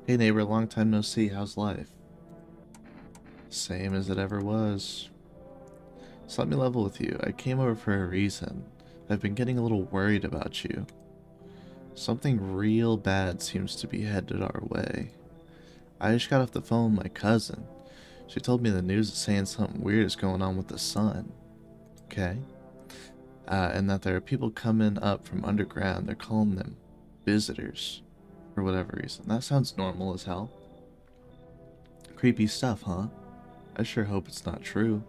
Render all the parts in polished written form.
Hey neighbor, long time no see. How's life? Same as it ever was. So let me level with you. I came over for a reason. I've been getting a little worried about you. Something real bad seems to be headed our way. I just got off the phone with my cousin. She told me the news is saying something weird is going on with the sun. Okay? And that there are people coming up from underground. They're calling them visitors. For whatever reason. That sounds normal as hell. Creepy stuff, huh? I sure hope it's not true.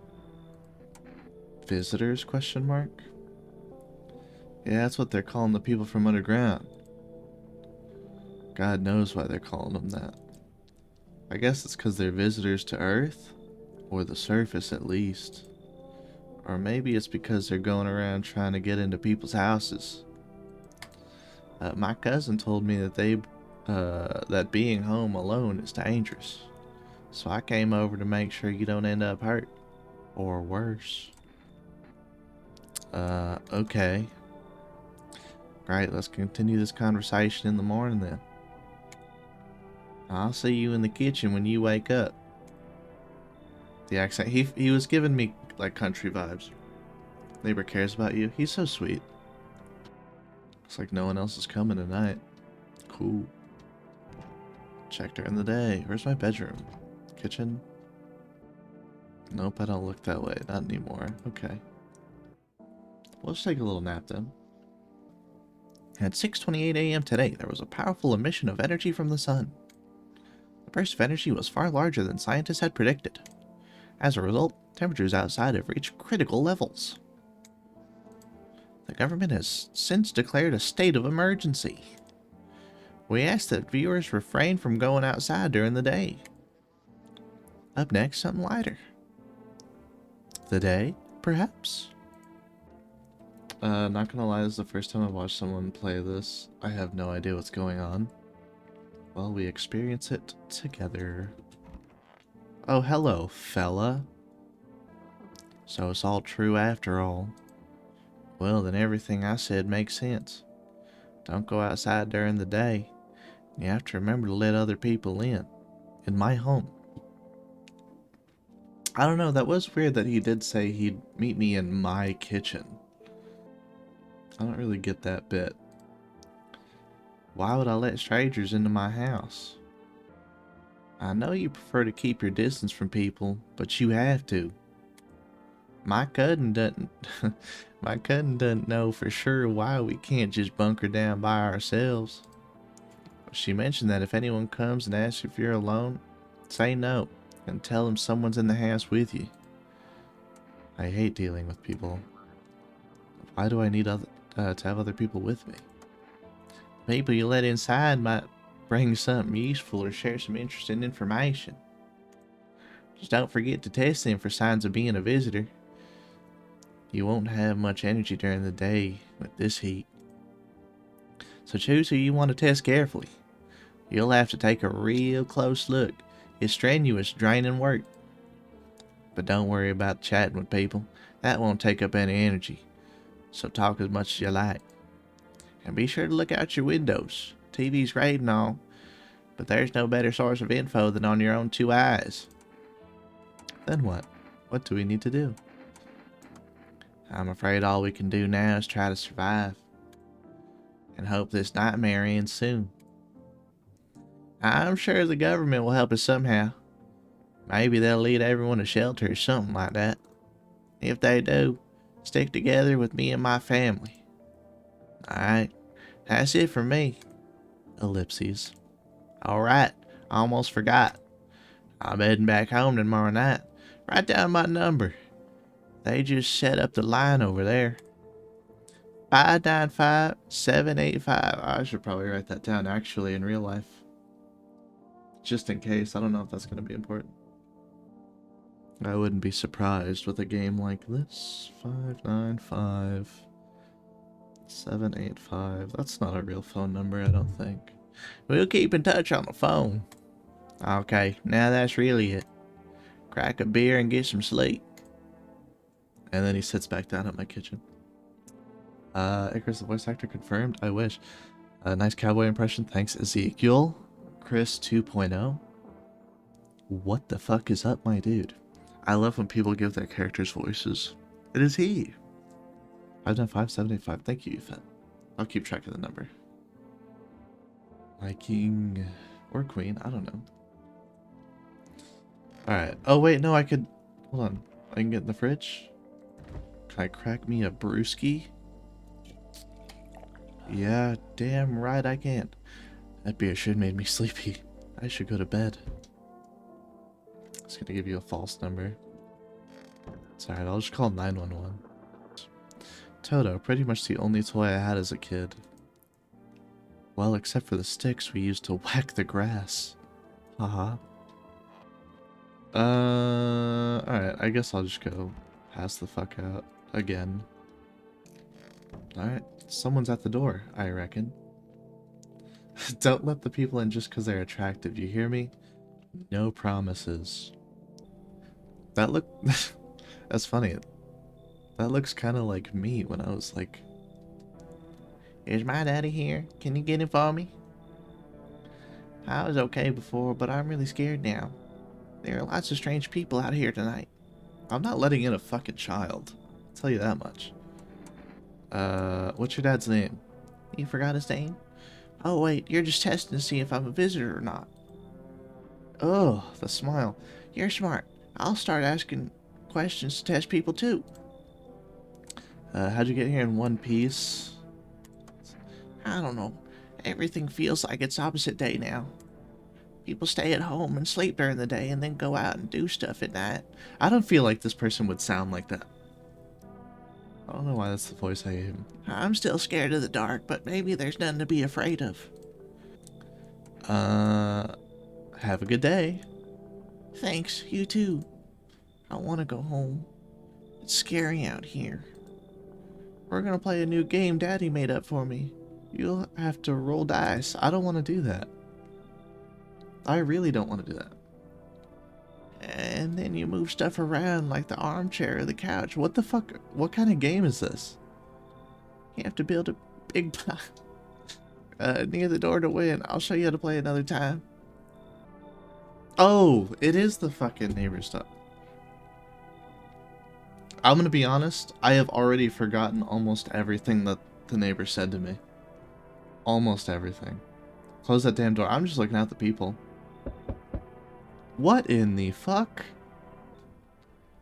Visitors? Question mark? Yeah, that's what they're calling the people from underground. God knows why they're calling them that. I guess it's because they're visitors to Earth? Or the surface, at least. Or maybe it's because they're going around trying to get into people's houses. My cousin told me that that being home alone is dangerous. So I came over to make sure you don't end up hurt. Or worse. Okay. Right, let's continue this conversation in the morning then. I'll see you in the kitchen when you wake up. The accent, he was giving me like country vibes. Neighbor cares about you. He's so sweet. Looks like no one else is coming tonight. Cool. Check during the day. Where's my bedroom? Kitchen? Nope, I don't look that way. Not anymore. Okay. We'll just take a little nap then. At 6:28 a.m. today, there was a powerful emission of energy from the sun. The burst of energy was far larger than scientists had predicted. As a result, temperatures outside have reached critical levels. The government has since declared a state of emergency. We ask that viewers refrain from going outside during the day. Up next, something lighter. The day, perhaps? Not gonna lie, this is the first time I've watched someone play this. I have no idea what's going on. Well, we experience it together. Oh, hello, fella. So it's all true after all. Well, then everything I said makes sense. Don't go outside during the day. You have to remember to let other people in my home. I don't know, that was weird that he did say he'd meet me in my kitchen. I don't really get that bit. Why would I let strangers into my house? I know you prefer to keep your distance from people, but you have to. My cousin doesn't my cousin doesn't know for sure why we can't just bunker down by ourselves. She mentioned that if anyone comes and asks if you're alone, say no and tell them someone's in the house with you. I hate dealing with people. Why do I need to have other people with me? People you let inside might bring something useful or share some interesting information. Just don't forget to test them for signs of being a visitor. You won't have much energy during the day with this heat. So choose who you want to test carefully. You'll have to take a real close look. It's strenuous, draining work. But don't worry about chatting with people. That won't take up any energy. So talk as much as you like. And be sure to look out your windows. TV's great and all, but there's no better source of info than on your own two eyes. Then what? What do we need to do? I'm afraid all we can do now is try to survive. And hope this nightmare ends soon. I'm sure the government will help us somehow. Maybe they'll lead everyone to shelter or something like that. If they do, stick together with me and my family. Alright, that's it for me. Ellipses. Alright, almost forgot. I'm heading back home tomorrow night. Write down my number. They just set up the line over there. 595-785. I should probably write that down actually in real life. Just in case. I don't know if that's going to be important. I wouldn't be surprised with a game like this. 595-785. That's not a real phone number, I don't think. We'll keep in touch on the phone. Okay, now that's really it. Crack a beer and get some sleep. And then he sits back down at my kitchen. Icarus, the voice actor confirmed. I wish. Nice cowboy impression. Thanks, Ezekiel. Chris 2.0? What the fuck is up, my dude? I love when people give their characters voices. It is he. 595. Thank you, Yvette. I'll keep track of the number. My king or queen, I don't know. Alright. Oh, wait, no, I could... Hold on. I can get in the fridge. Can I crack me a brewski? Yeah, damn right I can. That beer should made me sleepy. I should go to bed. It's gonna give you a false number. It's alright, I'll just call 911. Toto, pretty much the only toy I had as a kid. Well, except for the sticks we used to whack the grass. Haha. Alright, I guess I'll just go pass the fuck out again. Alright, someone's at the door, I reckon. Don't let the people in just because they're attractive, you hear me? No promises. That look... That's funny. That looks kind of like me when I was like... Is my daddy here? Can you get him for me? I was okay before, but I'm really scared now. There are lots of strange people out here tonight. I'm not letting in a fucking child. I'll tell you that much. What's your dad's name? You forgot his name? Oh wait, you're just testing to see if I'm a visitor or not. Oh, the smile. You're smart. I'll start asking questions to test people too. How'd you get here in one piece? I don't know. Everything feels like it's opposite day now. People stay at home and sleep during the day and then go out and do stuff at night. I don't feel like this person would sound like that. I don't know why that's the voice I gave him. I'm still scared of the dark, but maybe there's nothing to be afraid of. Have a good day. Thanks, you too. I want to go home. It's scary out here. We're gonna play a new game Daddy made up for me. You'll have to roll dice. I don't want to do that. I really don't want to do that. And then you move stuff around like the armchair or the couch. What the fuck? What kind of game is this? You have to build a big near the door to win. I'll show you how to play another time. Oh, it is the fucking neighbor stuff. I'm gonna be honest, I have already forgotten almost everything that the neighbor said to me. Almost everything. Close that damn door. I'm just looking at the people. What in the fuck?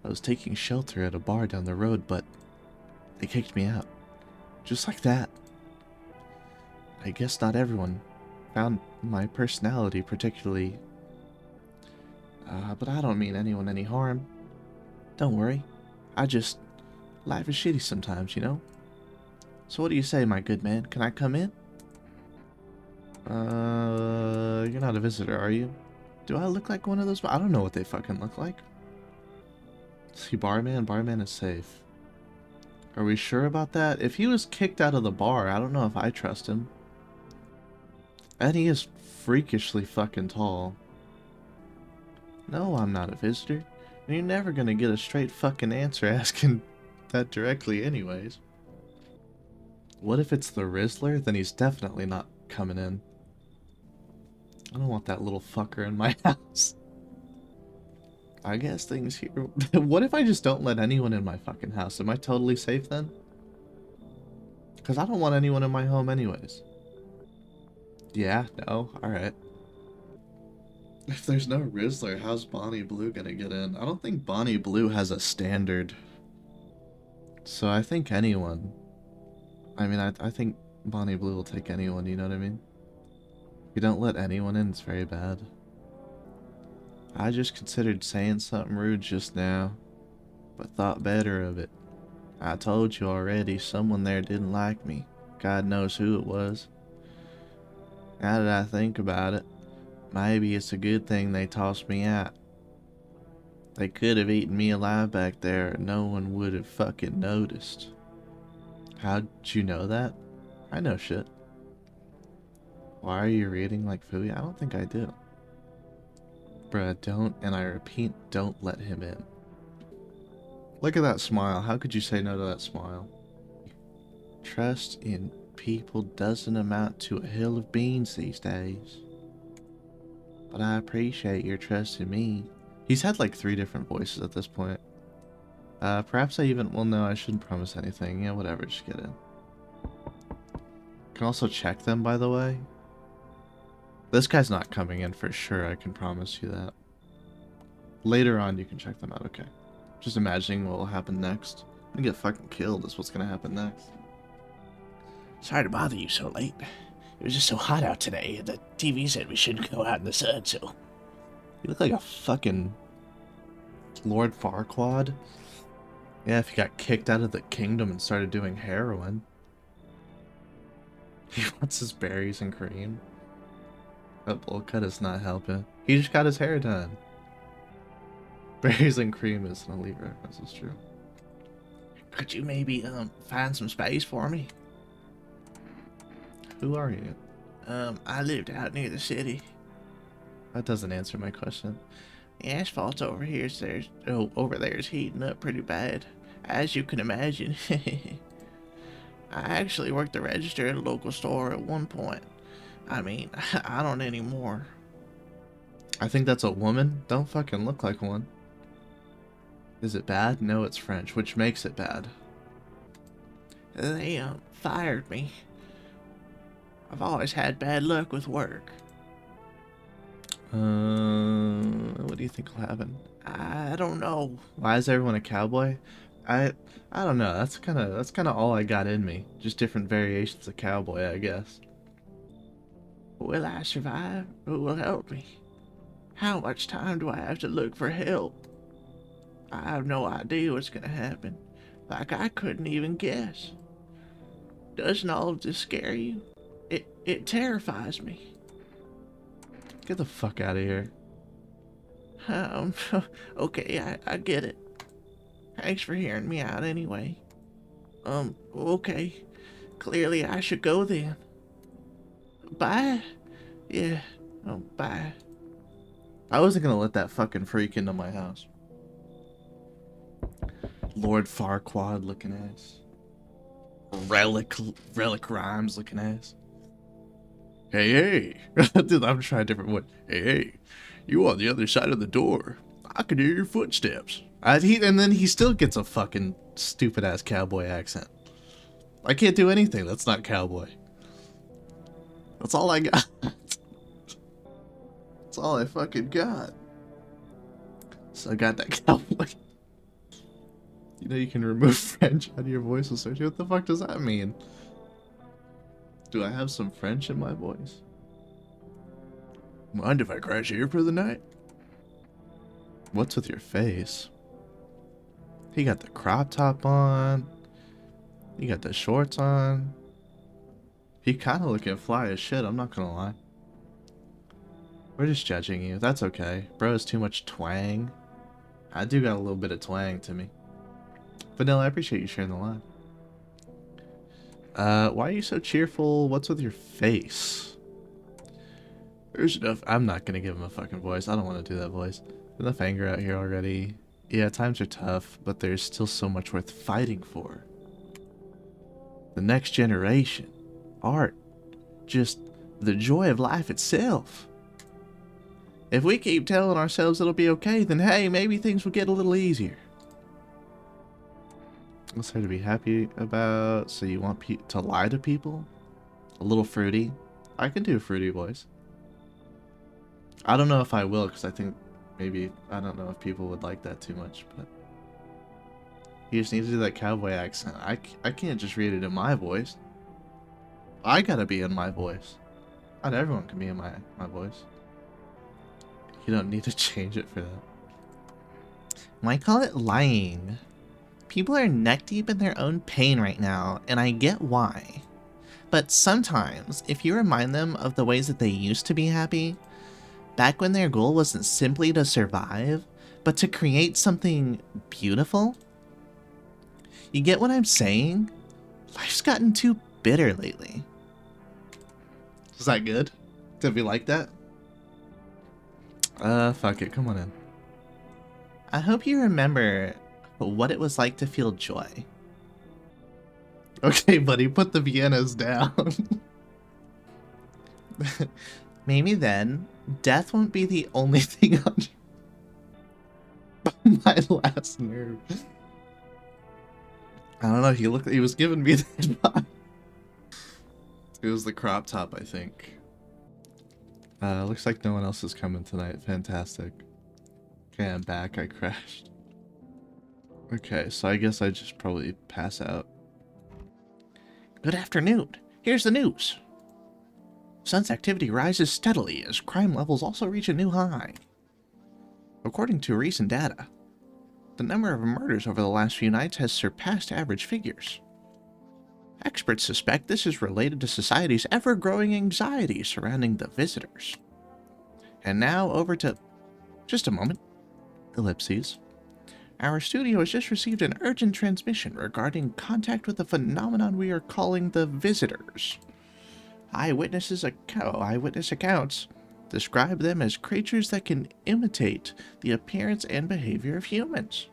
I was taking shelter at a bar down the road, but they kicked me out. Just like that. I guess not everyone found my personality particularly... but I don't mean anyone any harm. Don't worry. Life is shitty sometimes, you know? So what do you say, my good man? Can I come in? You're not a visitor, are you? Do I look like one of those? I don't know what they fucking look like. See, barman? Barman is safe. Are we sure about that? If he was kicked out of the bar, I don't know if I trust him. And he is freakishly fucking tall. No, I'm not a visitor. And you're never gonna get a straight fucking answer asking that directly anyways. What if it's the Rizzler? Then he's definitely not coming in. I don't want that little fucker in my house. I guess things here... What if I just don't let anyone in my fucking house? Am I totally safe then? Because I don't want anyone in my home anyways. Yeah, no, alright. If there's no Rizzler, how's Bonnie Blue gonna get in? I don't think Bonnie Blue has a standard. So I think anyone... I mean, I think Bonnie Blue will take anyone, you know what I mean? If you don't let anyone in, it's very bad. I just considered saying something rude just now, but thought better of it. I told you already, someone there didn't like me. God knows who it was. Now that I think about it, maybe it's a good thing they tossed me out. They could have eaten me alive back there and no one would have fucking noticed. How'd you know that? I know shit. Why are you reading like Fooey? I don't think I do. Bruh, don't, and I repeat, don't let him in. Look at that smile. How could you say no to that smile? Trust in people doesn't amount to a hill of beans these days. but I appreciate your trust in me. He's had like 3 different voices at this point. Perhaps I even... Well, no, I shouldn't promise anything. Yeah, whatever, just get in. Can also check them, by the way. This guy's not coming in for sure, I can promise you that. Later on, you can check them out, okay. Just imagining what will happen next. I'm gonna get fucking killed is what's gonna happen next. Sorry to bother you so late. It was just so hot out today. The TV said we shouldn't go out in the sun, so... You look like a fucking Lord Farquaad. Yeah, if he got kicked out of the kingdom and started doing heroin. He wants his berries and cream. That bowl cut is not helping. He just got his hair done. Berries and cream is an elite reference, it's true. Could you maybe, find some space for me? Who are you? I lived out near the city. That doesn't answer my question. The asphalt over there is heating up pretty bad, as you can imagine. I actually worked the register at a local store at one point. I mean, I don't anymore. I think that's a woman. Don't fucking look like one. Is it bad? No, it's French, which makes it bad. They, fired me. I've always had bad luck with work. What do you think will happen? I don't know. Why is everyone a cowboy? I don't know. That's kind of all I got in me. Just different variations of cowboy, I guess. Will I survive? Who will help me? How much time do I have to look for help? I have no idea what's gonna happen. Like I couldn't even guess. Doesn't all of this scare you? It terrifies me. Get the fuck out of here. Okay, I get it. Thanks for hearing me out anyway. Okay. Clearly I should go then. Bye. Yeah, bye. I wasn't gonna let that fucking freak into my house. Lord Farquaad looking ass. Relic Rhymes looking ass. Hey, dude, I'm trying a different one. Hey, you on the other side of the door. I can hear your footsteps. And then he still gets a fucking stupid ass cowboy accent. I can't do anything. That's not cowboy. That's all I got. That's all I fucking got. So I got that cowboy. You know you can remove French out of your voice association. What the fuck does that mean? Do I have some French in my voice? Mind if I crash here for the night? What's with your face? He got the crop top on. He got the shorts on. He kind of looking fly as shit, I'm not gonna lie. We're just judging you. That's okay. Bro has too much twang. I do got a little bit of twang to me. Vanilla, I appreciate you sharing the line. Why are you so cheerful? What's with your face? There's enough. I'm not gonna give him a fucking voice. I don't want to do that voice. Enough anger out here already. Yeah, times are tough, but there's still so much worth fighting for. The next generation. Art. Just the joy of life itself. If we keep telling ourselves it'll be okay, then hey, maybe things will get a little easier. What's there to be happy about? So you want to lie to people? A little fruity? I can do a fruity voice. I don't know if I will, because I think maybe, I don't know if people would like that too much, but you just need to do that cowboy accent. I can't just read it in my voice. I gotta be in my voice. Not everyone can be in my voice. You don't need to change it for that. Why call it lying? People are neck deep in their own pain right now, and I get why. But sometimes, if you remind them of the ways that they used to be happy, back when their goal wasn't simply to survive, but to create something beautiful. You get what I'm saying? Life's gotten too bitter lately. Is that good? Did we like that? Fuck it, come on in. I hope you remember what it was like to feel joy. Okay, buddy, put the Viennas down. Maybe then, death won't be the only thing on my last nerve. I don't know, he was giving me that vibe. It was the crop top, I think. Looks like no one else is coming tonight. Fantastic. Okay, I'm back. I crashed. Okay, so I guess I just probably pass out. Good afternoon. Here's the news. Sun's activity rises steadily as crime levels also reach a new high. According to recent data, the number of murders over the last few nights has surpassed average figures. Experts suspect this is related to society's ever-growing anxiety surrounding the visitors. And now over to... Just a moment. Ellipses. Our studio has just received an urgent transmission regarding contact with the phenomenon we are calling the visitors. Eyewitness accounts describe them as creatures that can imitate the appearance and behavior of humans.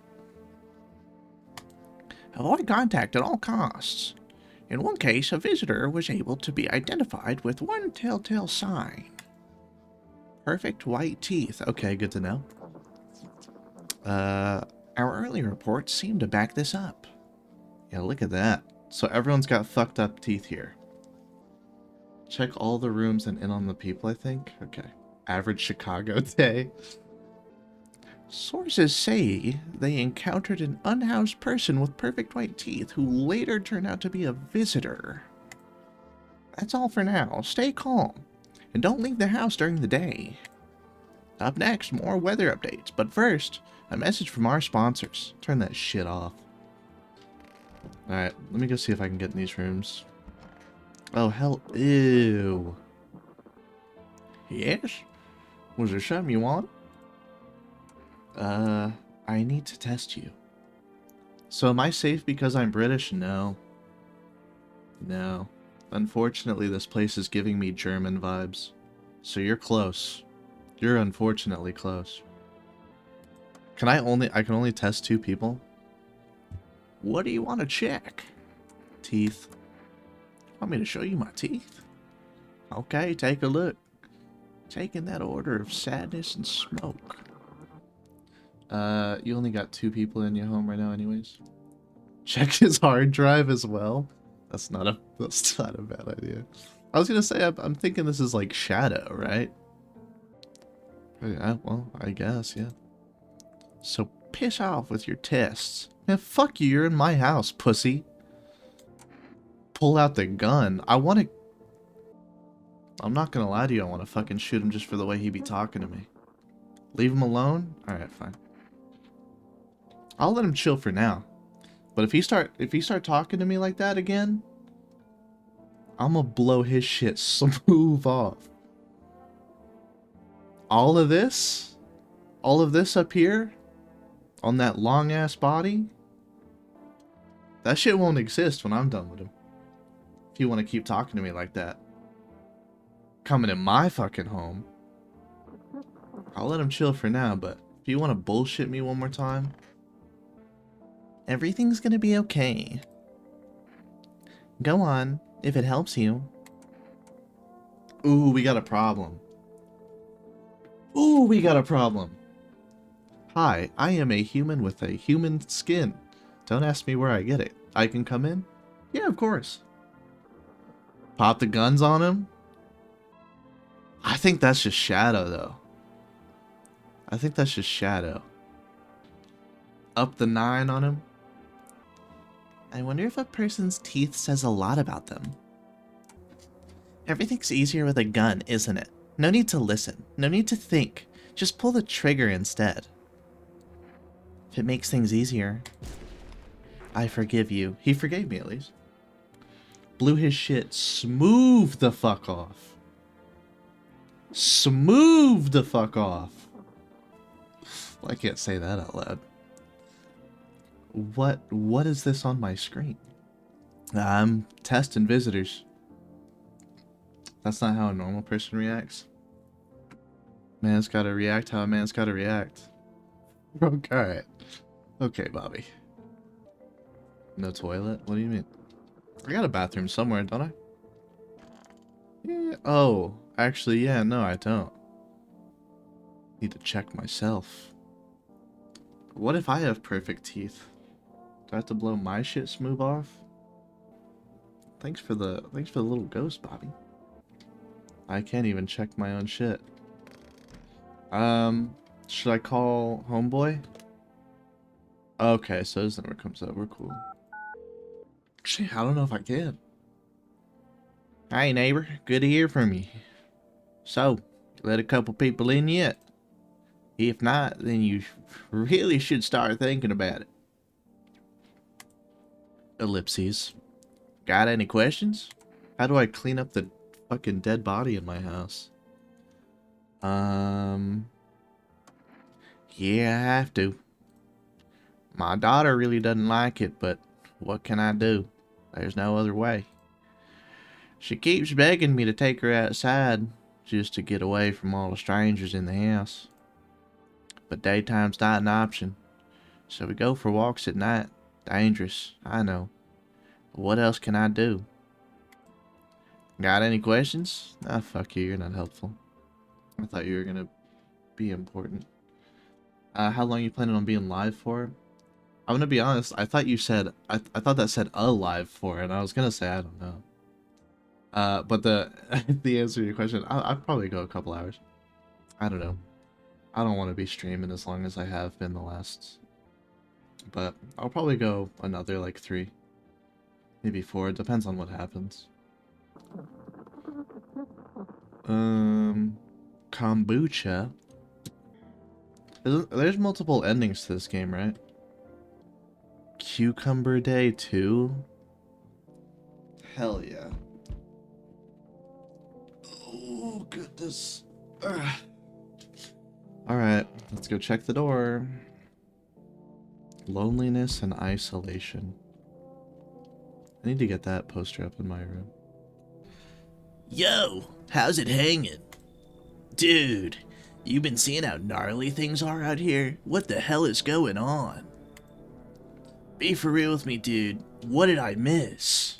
Avoid contact at all costs. In one case, a visitor was able to be identified with one telltale sign. Perfect white teeth. Okay, good to know. Our earlier reports seem to back this up. Yeah, look at that. So everyone's got fucked up teeth here. Check all the rooms and in on the people, I think. Okay. Average Chicago day. Sources say they encountered an unhoused person with perfect white teeth who later turned out to be a visitor. That's all for now. Stay calm and don't leave the house during the day. Up next, more weather updates, but first, a message from our sponsors. Turn that shit off. Alright, let me go see if I can get in these rooms. Oh, hell, ew. Yes? Was there something you want? I need to test you. So am I safe because I'm British? No. No. Unfortunately, this place is giving me German vibes. So you're close. You're unfortunately close. I can only test 2 people? What do you want to check? Teeth. Want me to show you my teeth? Okay, take a look. Taking that order of sadness and smoke. You only got 2 people in your home right now anyways. Check his hard drive as well. That's not a bad idea. I was gonna say, I'm thinking this is like Shadow, right? Yeah, well, I guess, yeah. So piss off with your tests. Man, fuck you, you're in my house, pussy. Pull out the gun. I'm not gonna lie to you, I want to fucking shoot him just for the way he be talking to me. Leave him alone? Alright, fine. I'll let him chill for now. But if he start talking to me like that again, I'm gonna blow his shit smooth off. All of this up here, on that long ass body, that shit won't exist when I'm done with him. If you want to keep talking to me like that. Coming in my fucking home. I'll let him chill for now, but if you want to bullshit me one more time, everything's gonna be okay. Go on, if it helps you. Ooh, we got a problem. Ooh, we got a problem. Hi, I am a human with a human skin. Don't ask me where I get it. I can come in? Yeah, of course. Pop the guns on him? I think that's just Shadow, though. I think that's just Shadow. Up the 9 on him? I wonder if a person's teeth says a lot about them. Everything's easier with a gun, isn't it? No need to listen. No need to think. Just pull the trigger instead. If it makes things easier. I forgive you. He forgave me, at least. Blew his shit smooth the fuck off. Smooth the fuck off. Well, I can't say that out loud. What is this on my screen? I'm testing visitors. That's not how a normal person reacts. Man's gotta react how a man's gotta react. Okay. Okay, Bobby. No toilet? What do you mean? I got a bathroom somewhere, don't I? Yeah. Oh, Actually, yeah, no, I don't. Need to check myself. What if I have perfect teeth? Do I have to blow my shit smooth off? Thanks for the little ghost, Bobby. I can't even check my own shit. Should I call homeboy? Okay, so this never comes up. We're cool. Actually, I don't know if I can. Hey neighbor, good to hear from you. So, let a couple people in yet? If not, then you really should start thinking about it. Ellipses. Got any questions? How do I clean up the fucking dead body in my house? Yeah, I have to. My daughter really doesn't like it, but what can I do? There's no other way. She keeps begging me to take her outside just to get away from all the strangers in the house. But daytime's not an option, so we go for walks at night. Dangerous, I know. But what else can I do? Got any questions? Ah, fuck you, you're not helpful. I thought you were gonna be important. How long are you planning on being live for? I'm gonna be honest, I thought you said, I thought that said alive for, and I was gonna say, I don't know. But the answer to your question, I'll probably go a couple hours. I don't know. I don't want to be streaming as long as I have been the last. But I'll probably go another like 3. Maybe 4, it depends on what happens. Kombucha. There's multiple endings to this game, right? Cucumber Day 2? Hell yeah. Oh, goodness. Alright, let's go check the door. Loneliness and isolation. I need to get that poster up in my room. Yo, how's it hanging? Dude, you been seeing how gnarly things are out here? What the hell is going on? Be for real with me, dude. What did I miss?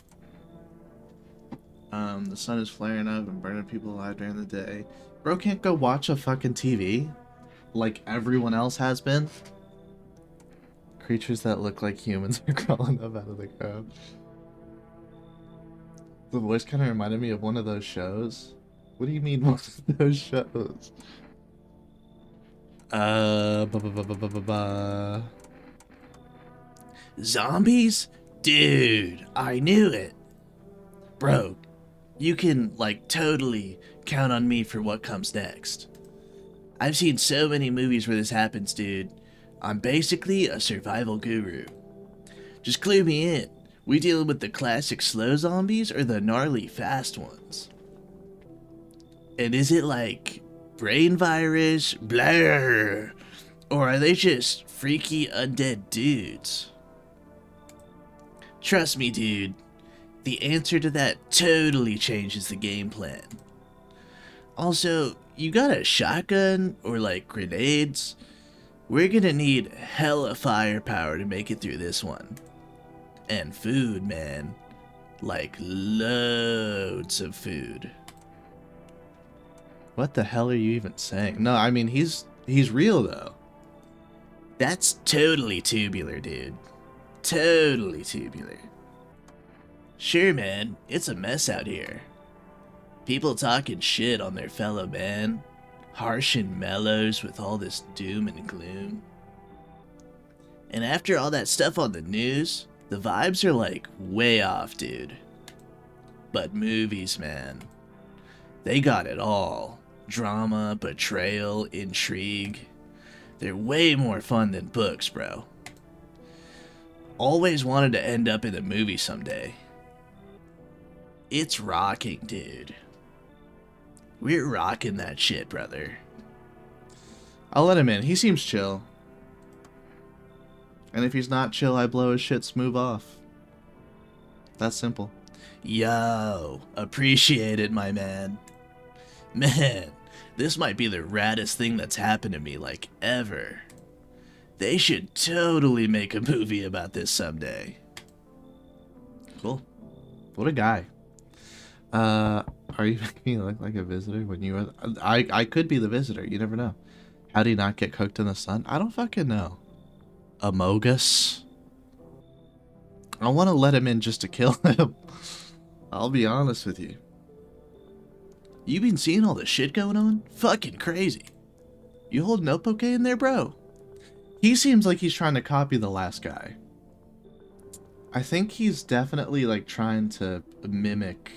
The sun is flaring up and burning people alive during the day. Bro can't go watch a fucking TV like everyone else has been. Creatures that look like humans are crawling up out of the ground. The voice kind of reminded me of one of those shows. What do you mean one of those shows? Zombies? Dude, I knew it. Bro, you can, like, totally count on me for what comes next. I've seen so many movies where this happens, dude. I'm basically a survival guru. Just clue me in. We dealing with the classic slow zombies or the gnarly fast ones? And is it like brain virus, blah, or are they just freaky undead dudes? Trust me, dude. The answer to that totally changes the game plan. Also, you got a shotgun or like grenades? We're gonna need hella firepower to make it through this one. And food, man. Like loads of food. What the hell are you even saying? No, I mean he's real though. That's totally tubular, dude. Totally tubular. Sure, man, it's a mess out here. People talking shit on their fellow man. Harsh and mellows with all this doom and gloom. And after all that stuff on the news, the vibes are like way off, dude. But movies, man. They got it all. Drama, betrayal, intrigue. They're way more fun than books, bro. Always wanted to end up in a movie someday. It's rocking, dude. We're rocking that shit, brother. I'll let him in. He seems chill. And if he's not chill, I blow his shit smooth off. That's simple. Yo, appreciate it, my man. Man, this might be the raddest thing that's happened to me, like, ever. They should totally make a movie about this someday. Cool. What a guy. Are you making me look like a visitor when you are? I could be the visitor. You never know. How do you not get cooked in the sun? I don't fucking know. Amogus. I want to let him in just to kill him. I'll be honest with you. You been seeing all the shit going on? Fucking crazy. You holding up okay in there, bro? He seems like he's trying to copy the last guy. I think he's definitely like trying to mimic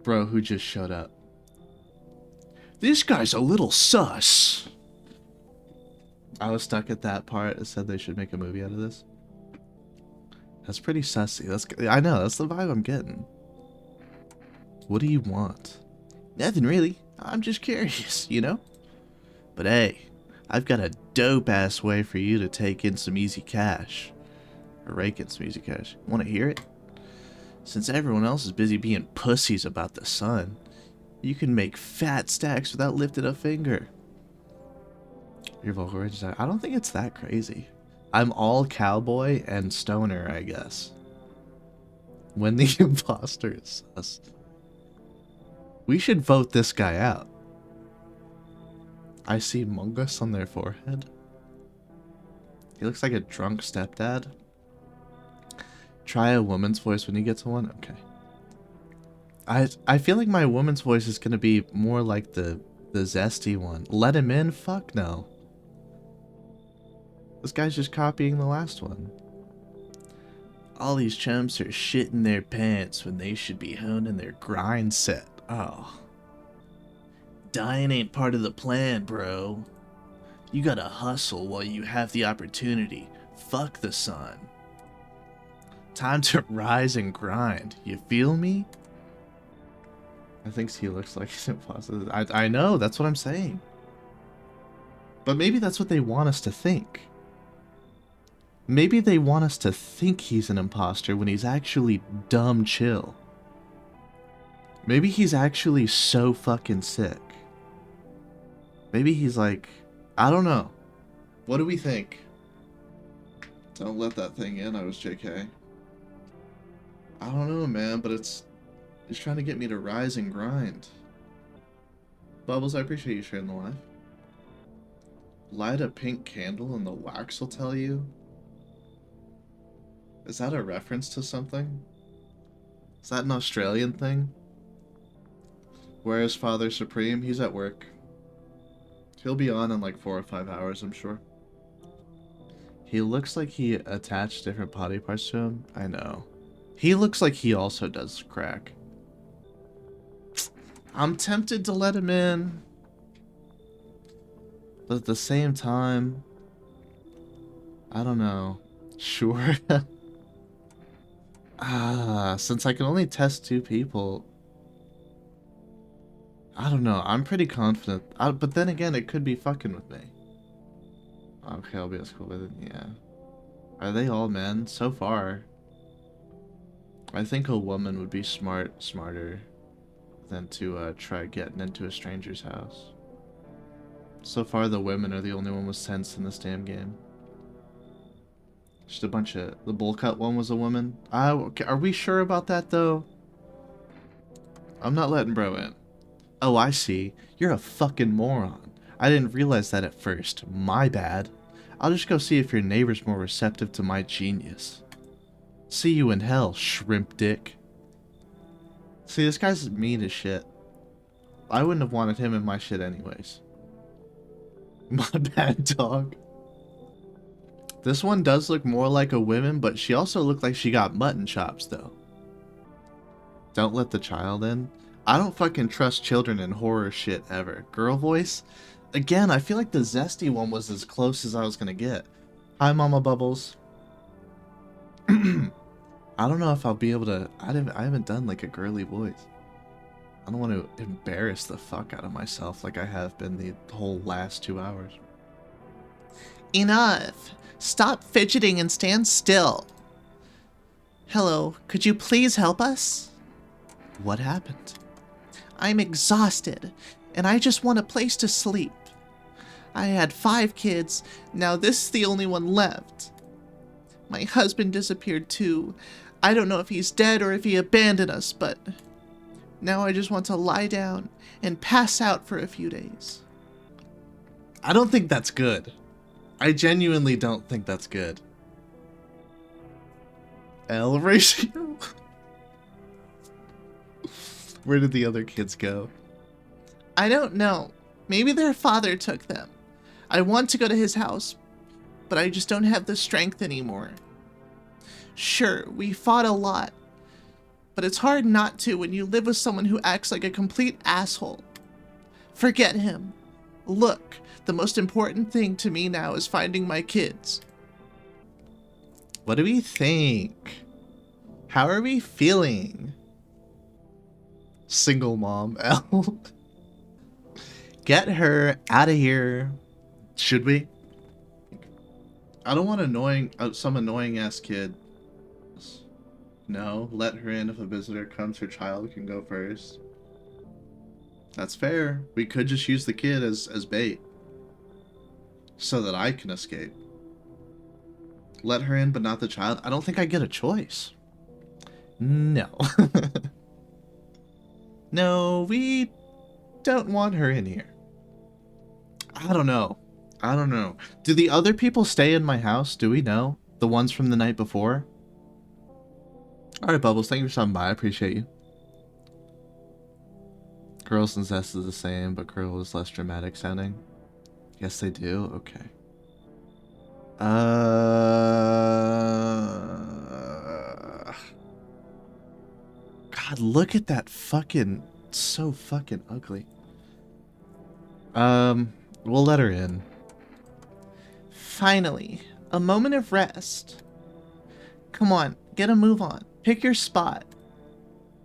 bro who just showed up. This guy's a little sus. I was stuck at that part. It said they should make a movie out of this. That's pretty sussy. I know, that's the vibe I'm getting. What do you want? Nothing really. I'm just curious, you know? But hey, I've got a dope-ass way for you to take in some easy cash. Or rake in some easy cash. Want to hear it? Since everyone else is busy being pussies about the sun, you can make fat stacks without lifting a finger. Your vocal range is I don't think it's that crazy. I'm all cowboy and stoner, I guess. When the imposter is sus. We should vote this guy out. I see mungus on their forehead. He looks like a drunk stepdad. Try a woman's voice when you get to one? Okay. I feel like my woman's voice is going to be more like the zesty one. Let him in? Fuck no. This guy's just copying the last one. All these chumps are shitting their pants when they should be honing their grind set. Oh. Dying ain't part of the plan, bro. You gotta hustle while you have the opportunity. Fuck the sun. Time to rise and grind. You feel me? I think he looks like he's impossible. I know, that's what I'm saying. But maybe that's what they want us to think. Maybe they want us to think he's an imposter when he's actually dumb chill. Maybe he's actually so fucking sick. Maybe he's like, I don't know. What do we think? Don't let that thing in, I was JK. I don't know, man, but it's trying to get me to rise and grind. Bubbles, I appreciate you sharing the live. Light a pink candle and the wax will tell you. Is that a reference to something? Is that an Australian thing? Where is Father Supreme? He's at work. He'll be on in like 4 or 5 hours, I'm sure. He looks like he attached different body parts to him. I know. He looks like he also does crack. I'm tempted to let him in. But at the same time, I don't know. Sure. Since I can only test 2 people, I don't know. I'm pretty confident. But then again, it could be fucking with me. Okay, I'll be as cool with it. Yeah. Are they all men? So far. I think a woman would be smarter than to try getting into a stranger's house. So far, the women are the only one with sense in this damn game. Just a bunch of... The bowl cut one was a woman. Okay, are we sure about that, though? I'm not letting bro in. Oh, I see. You're a fucking moron. I didn't realize that at first. My bad. I'll just go see if your neighbor's more receptive to my genius. See you in hell, shrimp dick. See, this guy's mean as shit. I wouldn't have wanted him in my shit anyways. My bad, dog. This one does look more like a woman, but she also looked like she got mutton chops, though. Don't let the child in. I don't fucking trust children in horror shit ever. Girl voice? Again, I feel like the zesty one was as close as I was gonna get. Hi, Mama Bubbles. I don't know if I'll be able to... I haven't done like a girly voice. I don't want to embarrass the fuck out of myself like I have been the whole last 2 hours. Enough! Stop fidgeting and stand still. Hello, could you please help us? What happened? I'm exhausted, and I just want a place to sleep. I had 5 kids, now this is the only one left. My husband disappeared too. I don't know if he's dead or if he abandoned us, but Now I just want to lie down and pass out for a few days. I don't think that's good. I genuinely don't think that's good. L ratio? Where did the other kids go? I don't know. Maybe their father took them. I want to go to his house, but I just don't have the strength anymore. Sure, we fought a lot, but it's hard not to when you live with someone who acts like a complete asshole. Forget him. Look, the most important thing to me now is finding my kids. What do we think? How are we feeling? Single mom, L. Get her out of here. Should we? I don't want some annoying ass kid. No, let her in. If a visitor comes, her child can go first. That's fair. We could just use the kid as bait. So that I can escape. Let her in, but not the child. I don't think I get a choice. No. No, we don't want her in here. I don't know. Do the other people stay in my house? Do we know? The ones from the night before? Alright, Bubbles, thank you for stopping by. I appreciate you. Girls and Zest is the same, but Curl is less dramatic sounding. Yes, they do? Okay. God, look at that fucking... So fucking ugly. We'll let her in. Finally, a moment of rest. Come on, get a move on. Pick your spot.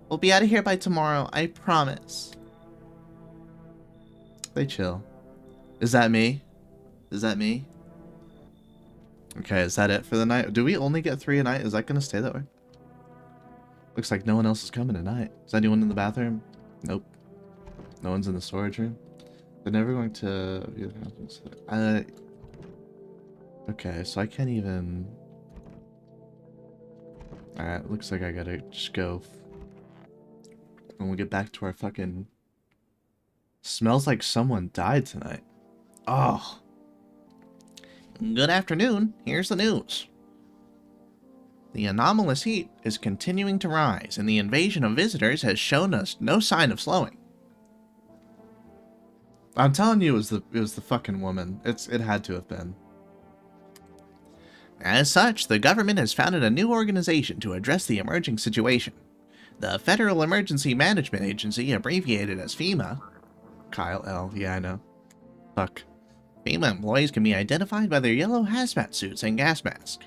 We'll be out of here by tomorrow, I promise. They chill. Is that me? Is that me? Okay, is that it for the night? Do we only get 3 a night? Is that going to stay that way? Looks like no one else is coming tonight. Is anyone in the bathroom? Nope. No one's in the storage room. They're never going to... Okay, so I can't even... Alright, looks like I gotta just go. When we get back to our fucking... Smells like someone died tonight. Oh. Good afternoon. Here's the news. The anomalous heat is continuing to rise, and the invasion of visitors has shown us no sign of slowing. I'm telling you, it was the fucking woman. It had to have been. As such, the government has founded a new organization to address the emerging situation. The Federal Emergency Management Agency, abbreviated as FEMA. Kyle L. Yeah, I know. Fuck. FEMA employees can be identified by their yellow hazmat suits and gas mask.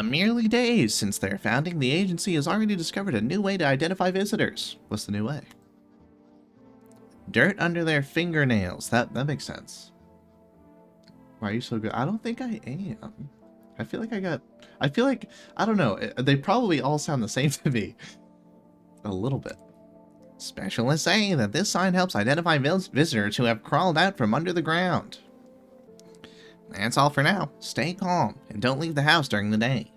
Merely days since their founding, the agency has already discovered a new way to identify visitors. What's the new way? Dirt under their fingernails. That makes sense. Why are you so good? I don't think I am. I feel like I don't know. They probably all sound the same to me. A little bit. Specialists say that this sign helps identify visitors who have crawled out from under the ground. That's all for now. Stay calm and don't leave the house during the day.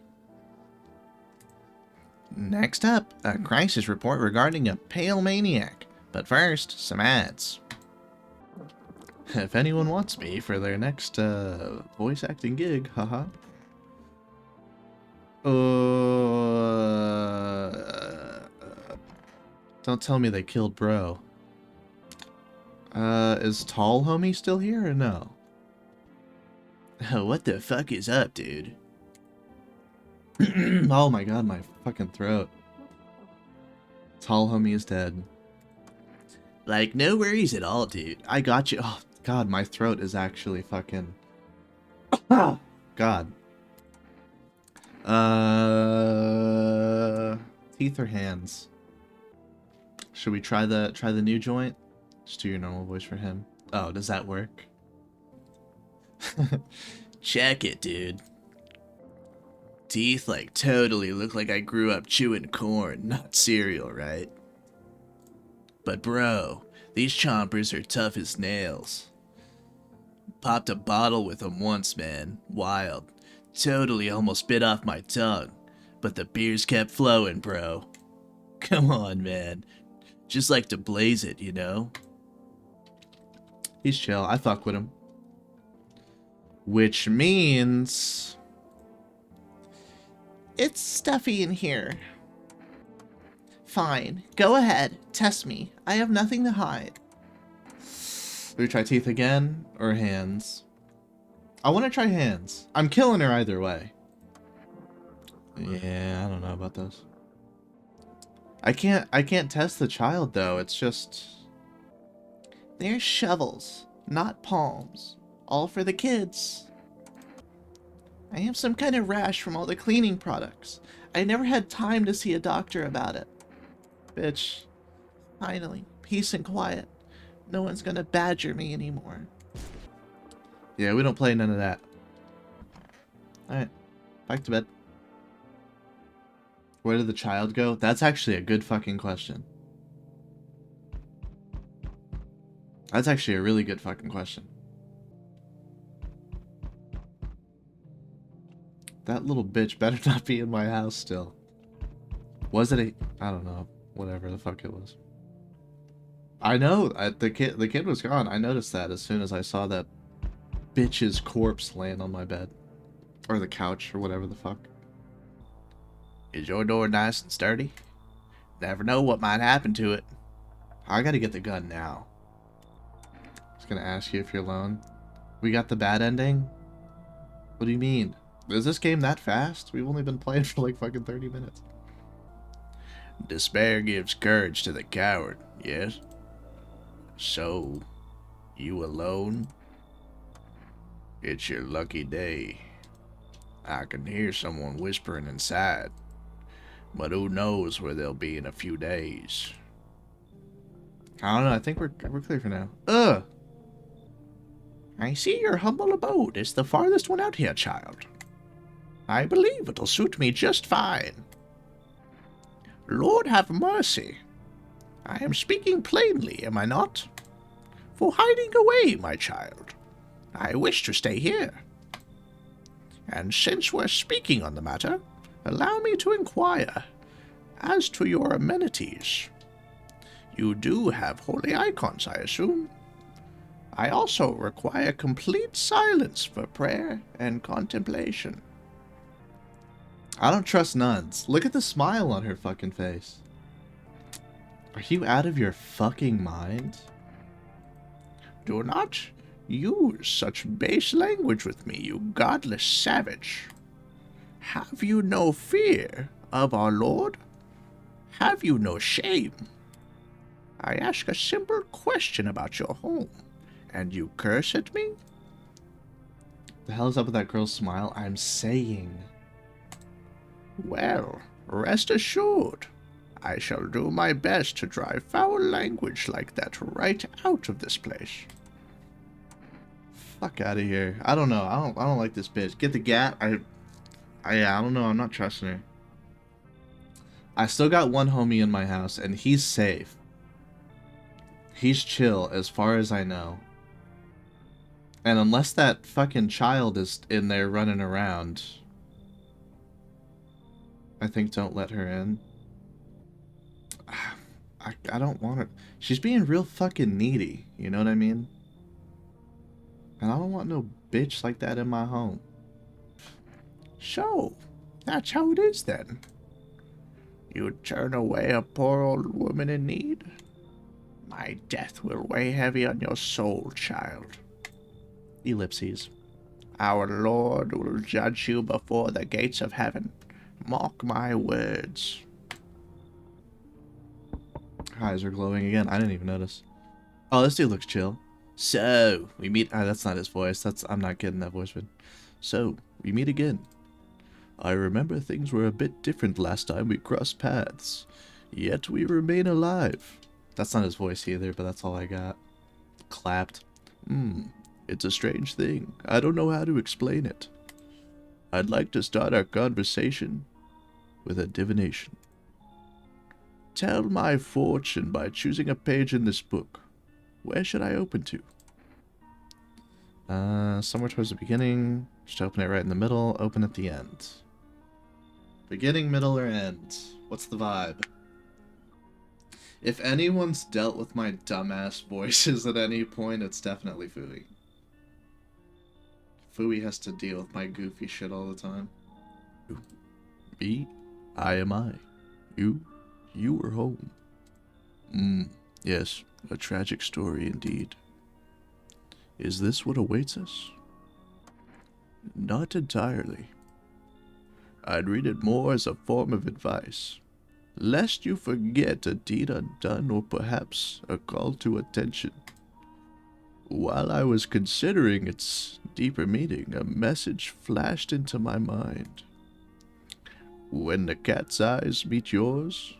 Next up, a crisis report regarding a pale maniac. But first, some ads. If anyone wants me for their next voice acting gig, haha. Don't tell me they killed bro. Is Tall Homie still here or no? What the fuck is up, dude? Oh my god, my fucking throat. Tall Homie is dead. Like, no worries at all, dude. I got you. Oh god, my throat is actually fucking... God. Teeth or hands? Should we try the new joint? Just do your normal voice for him. Oh, does that work? Check it, dude. Teeth like totally look like I grew up chewing corn, not cereal, right? But bro, these chompers are tough as nails. Popped a bottle with them once, man. Wild. Totally almost bit off my tongue. But the beers kept flowing, bro. Come on, man. Just like to blaze it, you know? He's chill. I fuck with him. Which means... It's stuffy in here. Fine. Go ahead. Test me. I have nothing to hide. Do we try teeth again or hands? I want to try hands. I'm killing her either way. Yeah, I don't know about this. I can't test the child though. It's just... They're shovels, not palms. All for the kids. I have some kind of rash from all the cleaning products. I never had time to see a doctor about it. Bitch. Finally, peace and quiet. No one's gonna badger me anymore. Yeah, we don't play none of that. Alright, back to bed. Where did the child go? That's actually a good fucking question. That's actually a really good fucking question. That little bitch better not be in my house still. Was it a... I don't know. Whatever the fuck it was. I know. The kid was gone. I noticed that as soon as I saw that bitch's corpse laying on my bed. Or the couch, or whatever the fuck. Is your door nice and sturdy? Never know what might happen to it. I gotta get the gun now. I was gonna ask you if you're alone. We got the bad ending? What do you mean? Is this game that fast? We've only been playing for like fucking 30 minutes. Despair gives courage to the coward, yes? So, you alone? It's your lucky day. I can hear someone whispering inside, but who knows where they'll be in a few days. I don't know, I think we're clear for now. Ugh! I see your humble abode is the farthest one out here, child. I believe it'll suit me just fine. Lord have mercy. I am speaking plainly, am I not? For hiding away, my child. I wish to stay here. And since we're speaking on the matter, allow me to inquire as to your amenities. You do have holy icons, I assume. I also require complete silence for prayer and contemplation. I don't trust nuns. Look at the smile on her fucking face. Are you out of your fucking mind? Do not use such base language with me, you godless savage. Have you no fear of our Lord? Have you no shame? I ask a simple question about your home, and you curse at me? The hell is up with that girl's smile? I'm saying... Well, rest assured, I shall do my best to drive foul language like that right out of this place. Fuck out of here. I don't know. I don't like this bitch. Get the gat. I don't know. I'm not trusting her. I still got one homie in my house, and he's safe. He's chill, as far as I know. And unless that fucking child is in there running around, I think don't let her in. I don't want her. She's being real fucking needy, you know what I mean? And I don't want no bitch like that in my home. So, that's how it is then. You turn away a poor old woman in need? My death will weigh heavy on your soul, child. Ellipses. Our Lord will judge you before the gates of heaven. Mark my words. Her eyes are glowing again. I didn't even notice. Oh, this dude looks chill. So, we meet... that's not his voice. I'm not getting that voice. But... So, we meet again. I remember things were a bit different last time we crossed paths. Yet we remain alive. That's not his voice either, but that's all I got. Clapped. It's a strange thing. I don't know how to explain it. I'd like to start our conversation with a divination. Tell my fortune by choosing a page in this book. Where should I open to? Somewhere towards the beginning. Just open it right in the middle. Open at the end. Beginning, middle, or end? What's the vibe? If anyone's dealt with my dumbass voices at any point, it's definitely Fui. Fui has to deal with my goofy shit all the time. Me? I am I. You were home. Yes, a tragic story indeed. Is this what awaits us? Not entirely. I'd read it more as a form of advice, lest you forget a deed undone or perhaps a call to attention. While I was considering its deeper meaning, a message flashed into my mind. When the cat's eyes meet yours,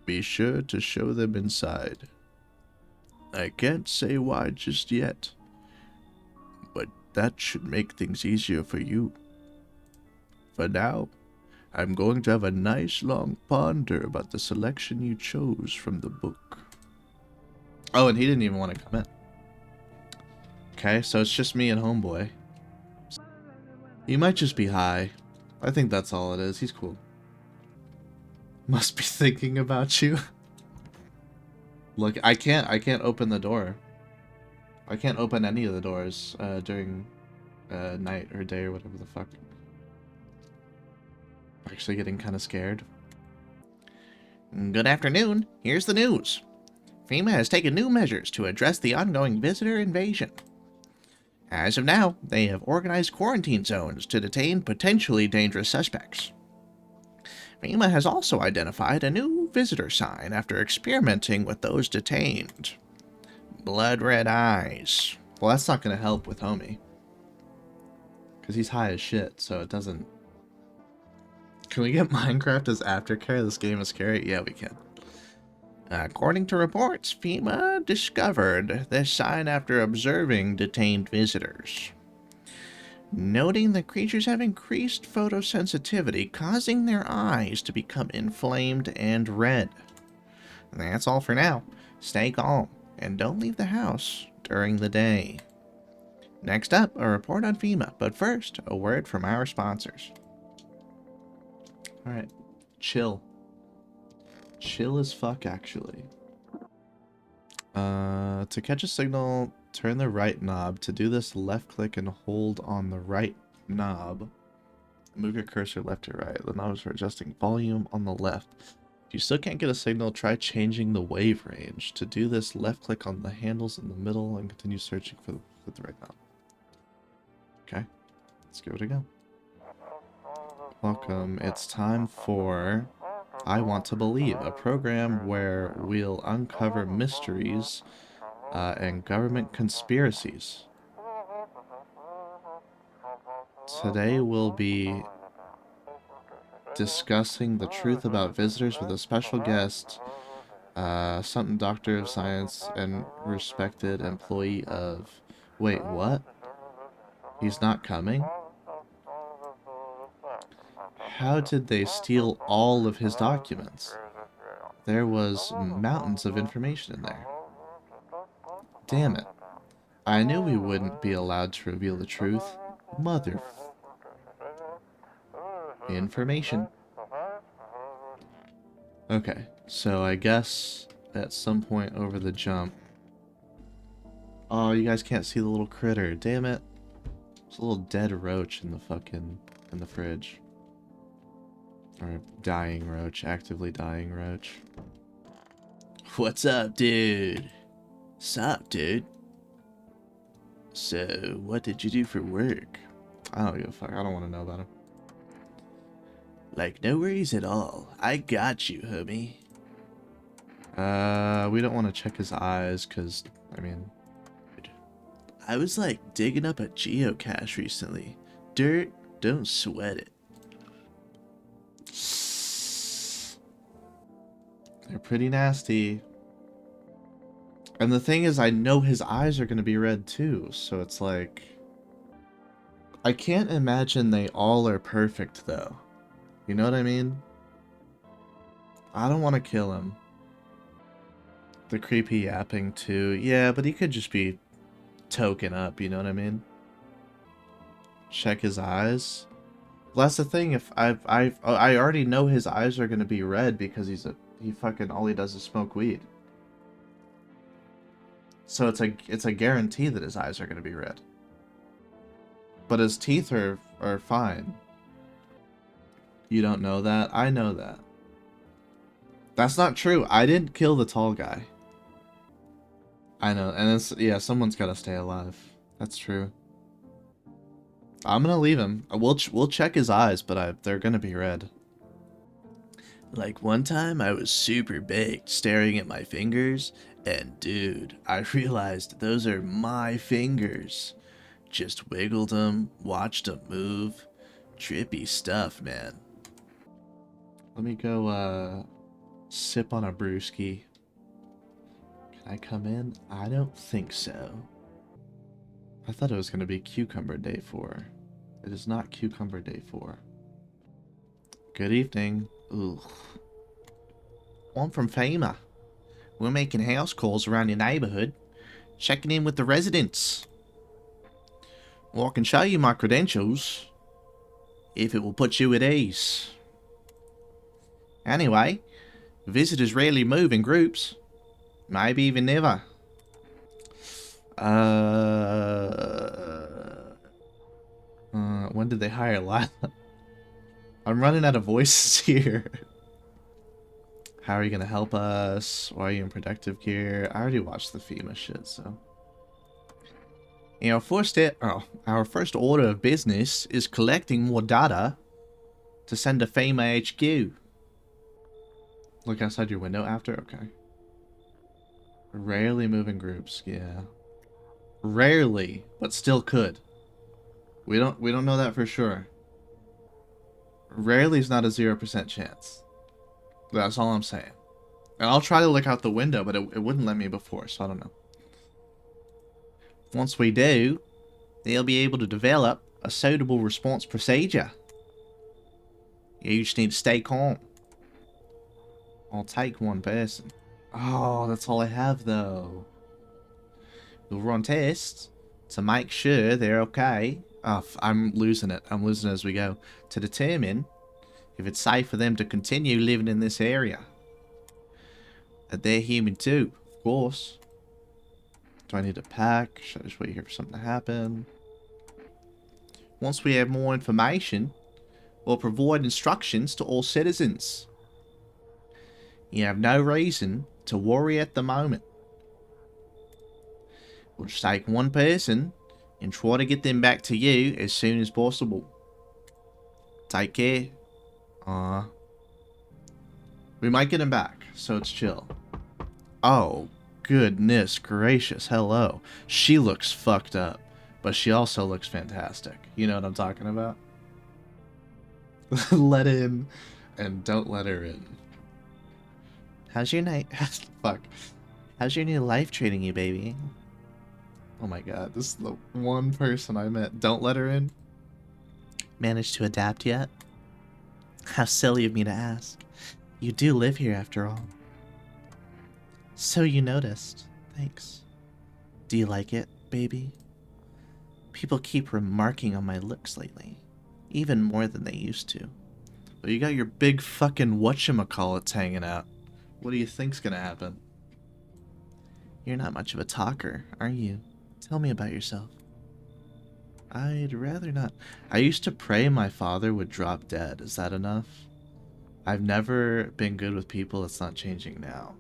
be sure to show them inside. I can't say why just yet, but that should make things easier for you. For now, I'm going to have a nice long ponder about the selection you chose from the book. Oh, and he didn't even want to come in. Okay, so it's just me and Homeboy. He might just be high. I think that's all it is. He's cool. Must be thinking about you. Look, I can't open the door. I can't open any of the doors during night or day or whatever the fuck. I'm actually getting kind of scared. Good afternoon. Here's the news. FEMA has taken new measures to address the ongoing visitor invasion. As of now, they have organized quarantine zones to detain potentially dangerous suspects. FEMA has also identified a new visitor sign after experimenting with those detained. Blood red eyes. Well, that's not going to help with Homie. Because he's high as shit, so it doesn't... Can we get Minecraft as aftercare? This game is scary? Yeah, we can. According to reports, FEMA discovered this sign after observing detained visitors, noting the creatures have increased photosensitivity, causing their eyes to become inflamed and red. That's all for now. Stay calm and don't leave the house during the day. Next up, a report on FEMA, but first, a word from our sponsors. Alright, chill. Chill as fuck, actually. To catch a signal, turn the right knob. To do this, left click and hold on the right knob. Move your cursor left to right. The knob is for adjusting volume on the left. If you still can't get a signal, try changing the wave range. To do this, left click on the handles in the middle and continue searching for the right knob. Okay, let's give it a go. Welcome. It's time for I Want to Believe, a program where we'll uncover mysteries and government conspiracies. Today we'll be discussing the truth about visitors with a special guest, something doctor of science and respected employee of... Wait, what? He's not coming? How did they steal all of his documents? There was mountains of information in there. Damn it. I knew we wouldn't be allowed to reveal the truth. Mother... Information. Okay, so I guess at some point over the jump... Oh, you guys can't see the little critter. Damn it. There's a little dead roach in the fridge. Or dying roach, actively dying roach. What's up, dude? Sup, dude? So, what did you do for work? I don't give a fuck. I don't want to know about him. Like, no worries at all. I got you, homie. We don't want to check his eyes, because, I mean... I was, like, digging up a geocache recently. Dirt, don't sweat it. They're pretty nasty. And the thing is, I know his eyes are going to be red too, so it's like... I can't imagine they all are perfect, though. You know what I mean? I don't want to kill him. The creepy yapping too. Yeah, but he could just be token up, you know what I mean? Check his eyes. Well, that's the thing, if I already know his eyes are going to be red because he's a he fucking all he does is smoke weed. So it's a guarantee that his eyes are gonna be red. But his teeth are fine. You don't know that? I know that. That's not true. I didn't kill the tall guy. I know, and it's, yeah, someone's gotta stay alive. That's true. I'm gonna leave him. We'll check his eyes, but they're gonna be red. Like one time I was super baked staring at my fingers, and dude, I realized those are my fingers. Just wiggled them, watched them move. Trippy stuff, man. Let me go sip on a brewski. Can I come in? I don't think so. I thought it was gonna be Cucumber Day 4. It is not Cucumber Day 4. Good evening. Ugh. I'm from FEMA. We're making house calls around your neighborhood, checking in with the residents. Well, I can show you my credentials, if it will put you at ease. Anyway, visitors rarely move in groups. Maybe even never. When did they hire Lila? I'm running out of voices here. How are you gonna help us? Why are you in protective gear? I already watched the FEMA shit, so. Our first order of business is collecting more data to send to FEMA HQ. Look outside your window after? Okay. Rarely move in groups, yeah. Rarely, but still could. We don't know that for sure. Rarely is not a 0% chance. That's all I'm saying. And I'll try to look out the window, but it wouldn't let me before, so I don't know. Once we do, they'll be able to develop a suitable response procedure. You just need to stay calm. I'll take one person. Oh, that's all I have, though. We'll run tests to make sure they're okay. Oh, I'm losing it. I'm losing it as we go. To determine if it's safe for them to continue living in this area. That they're human too, of course. Do I need to pack? Should I just wait here for something to happen? Once we have more information, we'll provide instructions to all citizens. You have no reason to worry at the moment. We'll just take one person and try to get them back to you as soon as possible. Take care. We might get him back, so it's chill. Oh, goodness gracious, hello. She looks fucked up, but she also looks fantastic. You know what I'm talking about? Let in, and don't let her in. How's your night? Fuck. How's your new life treating you, baby? Oh my god, this is the one person I met. Don't let her in. Managed to adapt yet? How silly of me to ask. You do live here after all. So you noticed. Thanks. Do you like it, baby? People keep remarking on my looks lately. Even more than they used to. But you got your big fucking whatchamacallits hanging out. What do you think's gonna happen? You're not much of a talker, are you? Tell me about yourself. I'd rather not. I used to pray my father would drop dead. Is that enough? I've never been good with people. It's not changing now.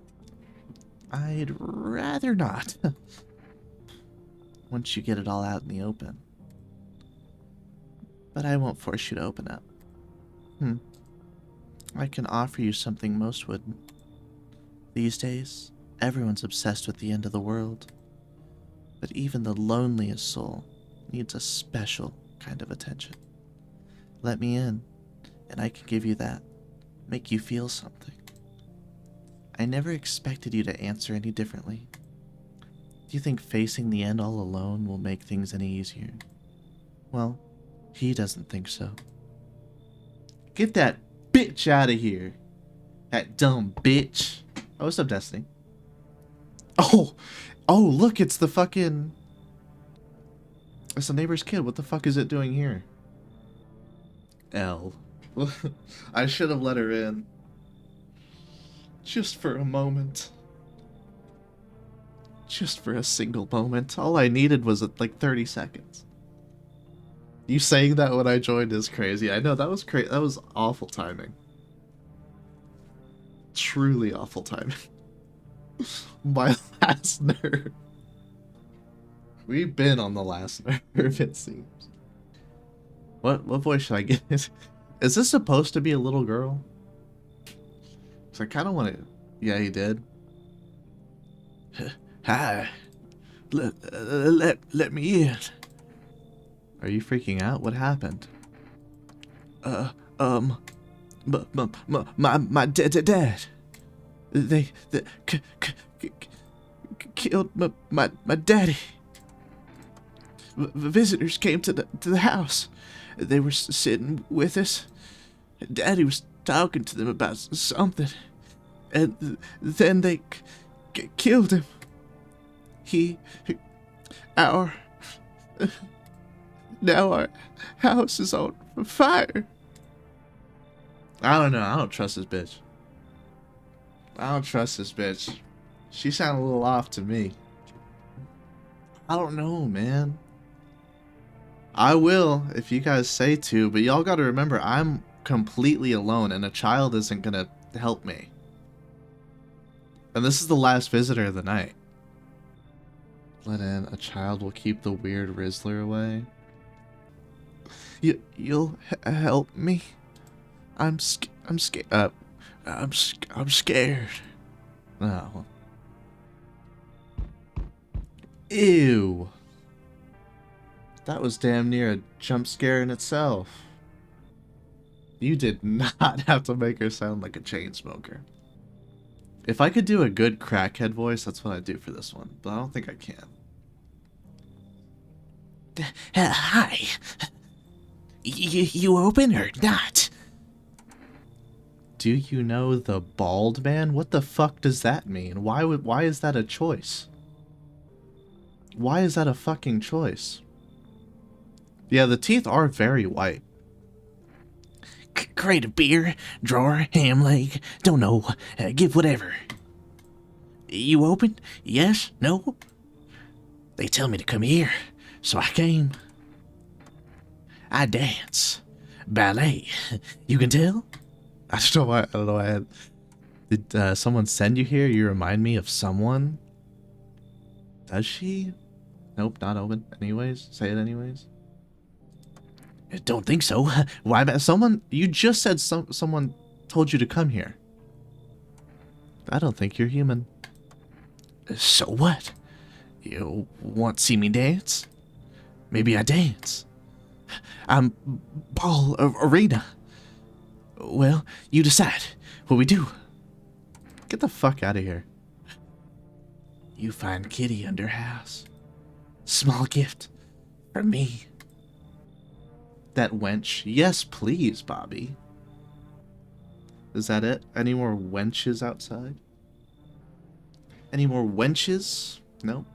I'd rather not. Once you get it all out in the open. But I won't force you to open up. I can offer you something most wouldn't. These days, everyone's obsessed with the end of the world. But even the loneliest soul needs a special kind of attention. Let me in, and I can give you that. Make you feel something. I never expected you to answer any differently. Do you think facing the end all alone will make things any easier? Well, he doesn't think so. Get that bitch out of here. That dumb bitch. Oh, what's up, Destiny? Oh, look, it's the fucking... It's the neighbor's kid. What the fuck is it doing here? L. I should have let her in. Just for a moment. Just for a single moment. All I needed was like 30 seconds. You saying that when I joined is crazy. I know, that was crazy. That was awful timing. Truly awful timing. My last nerve. We've been on the last nerve, it seems. What voice should I get? Is this supposed to be a little girl? So I kind of want to... Yeah, he did. Hi. Let me in. Are you freaking out? What happened? My dad. They killed my daddy. Visitors came to the house. They were sitting with us. Daddy was talking to them about something, and then they killed him. Now our house is on fire. I don't know. I don't trust this bitch. I don't trust this bitch. She sounded a little off to me. I don't know, man. I will if you guys say to, but y'all gotta remember I'm completely alone and a child isn't gonna help me. And this is the last visitor of the night. Let in. A child will keep the weird Rizzler away. You'll help me. I'm scared. I'm scared. Oh. Ew. That was damn near a jump scare in itself. You did not have to make her sound like a chain smoker. If I could do a good crackhead voice, that's what I'd do for this one, but I don't think I can. Hi. You open or not? Do you know the bald man? What the fuck does that mean? Why is that a choice? Why is that a fucking choice? Yeah, the teeth are very white. Crate of beer, drawer, ham leg, don't know. Give whatever. You open? Yes? No? They tell me to come here, so I came. I dance. Ballet. You can tell? I don't know why did someone send you here? You remind me of someone? Does she? Nope, not open. Anyways, say it anyways. Don't think so. Why? Someone, you just said someone told you to come here. I don't think you're human. So what? You want to see me dance? Maybe I dance. I'm Ball Arena. Well, you decide what we do. Get the fuck out of here. You find Kitty under house. Small gift from me. That wench. Yes, please, Bobby. Is that it? Any more wenches outside? Any more wenches? Nope.